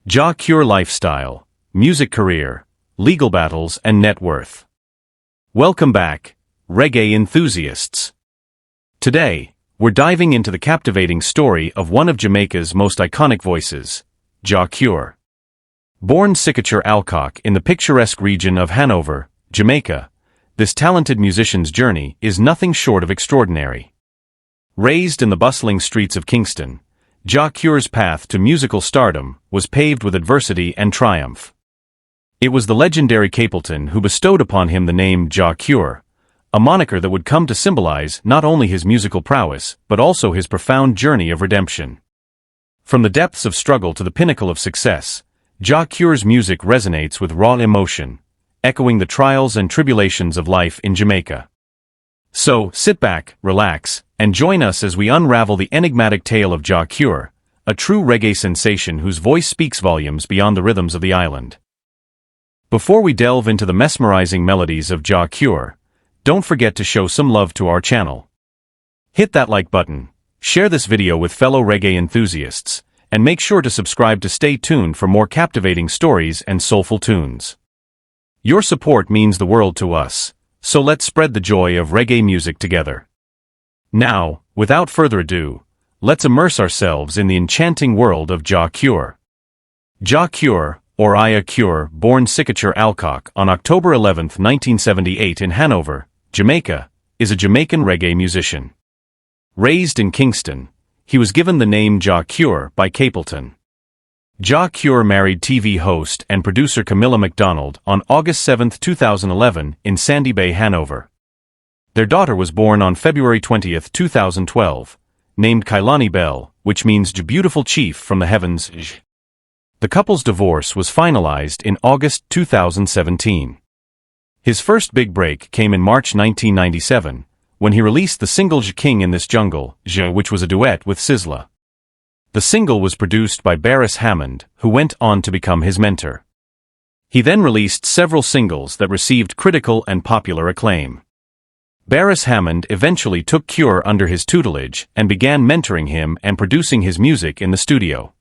Jah Cure lifestyle, music career, legal battles and net worth. Welcome back, reggae enthusiasts. Today, we're diving into the captivating story of one of Jamaica's most iconic voices, Jah Cure. Born Siccature Alcock in the picturesque region of Hanover, Jamaica, this talented musician's journey is nothing short of extraordinary. Raised in the bustling streets of Kingston, Jah Cure's path to musical stardom was paved with adversity and triumph. It was the legendary Capleton who bestowed upon him the name Jah Cure, a moniker that would come to symbolize not only his musical prowess but also his profound journey of redemption. From the depths of struggle to the pinnacle of success, Jah Cure's music resonates with raw emotion, echoing the trials and tribulations of life in Jamaica. So, sit back, relax, and join us as we unravel the enigmatic tale of Jah Cure, a true reggae sensation whose voice speaks volumes beyond the rhythms of the island. Before we delve into the mesmerizing melodies of Jah Cure, don't forget to show some love to our channel. Hit that like button, share this video with fellow reggae enthusiasts, and make sure to subscribe to stay tuned for more captivating stories and soulful tunes. Your support means the world to us, so let's spread the joy of reggae music together. Now, without further ado, let's immerse ourselves in the enchanting world of Jah Cure. Jah Cure, or Iyah Cure, born Siccature Alcock on October 11, 1978 in Hanover, Jamaica, is a Jamaican reggae musician. Raised in Kingston, he was given the name Jah Cure by Capleton. Jah Cure married TV host and producer Kamila McDonald on August 7, 2011 in Sandy Bay Hanover. Their daughter was born on February 20, 2012, named Kailani Belle, which means beautiful chief from the heavens. The couple's divorce was finalized in August 2017. His first big break came in March 1997, when he released the single King in This Jungle, which was a duet with Sizzla. The single was produced by Beres Hammond, who went on to become his mentor. He then released several singles that received critical and popular acclaim. Beres Hammond eventually took Cure under his tutelage and began mentoring him and producing his music in the studio.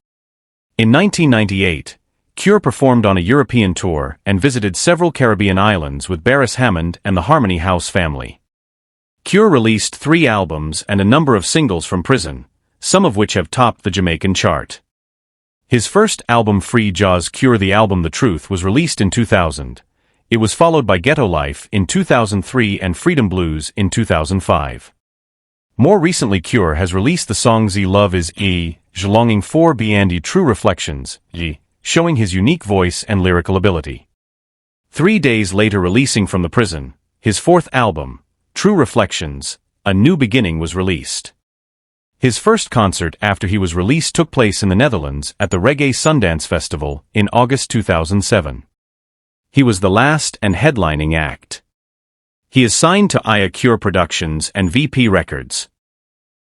In 1998, Cure performed on a European tour and visited several Caribbean islands with Beres Hammond and the Harmony House family. Cure released 3 albums and a number of singles from prison, some of which have topped the Jamaican chart. His first album Free Jah Cure, the album The Truth, was released in 2000. It was followed by Ghetto Life in 2003 and Freedom Blues in 2005. More recently, Cure has released the song Z Love Is E, Longing For B and True Reflections, showing his unique voice and lyrical ability. 3 days later, releasing from the prison, his 4th album, True Reflections, A New Beginning, was released. His first concert after he was released took place in the Netherlands at the Reggae Sundance Festival in August 2007. He was the last and headlining act. He is signed to Iyah Cure Productions and VP Records.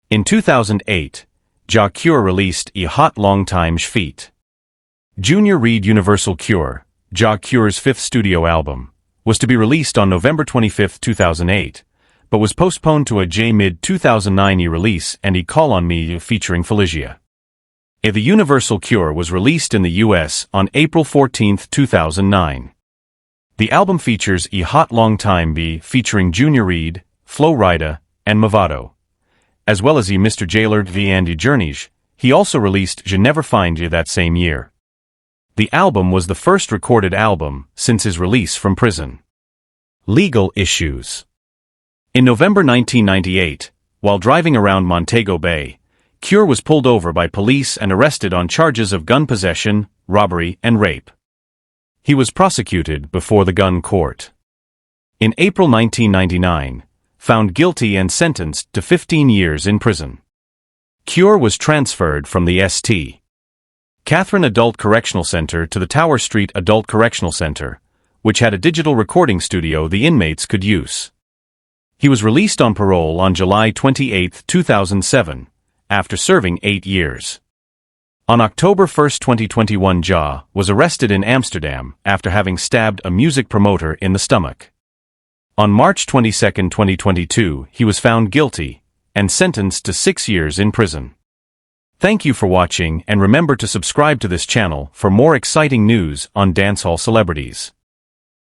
In 2008, Jah Cure released A Hot Long Time Feat. Junior Reid Universal Cure, Jah Cure's 5th studio album, was to be released on November 25, 2008. But was postponed to a mid-2009 release and Call on Me featuring Felicia. The Universal Cure was released in the US on April 14, 2009. The album features A Hot Long Time featuring Junior Reid, Flo Rida, and Mavado. As well as Mr. Jailard and Journeys, he also released Je Never Find You that same year. The album was the first recorded album since his release from prison. Legal issues. In November 1998, while driving around Montego Bay, Cure was pulled over by police and arrested on charges of gun possession, robbery, and rape. He was prosecuted before the gun court. In April 1999, found guilty and sentenced to 15 years in prison. Cure was transferred from the St. Catherine Adult Correctional Center to the Tower Street Adult Correctional Center, which had a digital recording studio the inmates could use. He was released on parole on July 28, 2007, after serving 8 years. On October 1, 2021, Jah was arrested in Amsterdam after having stabbed a music promoter in the stomach. On March 22, 2022, he was found guilty and sentenced to 6 years in prison. Thank you for watching and remember to subscribe to this channel for more exciting news on dancehall celebrities.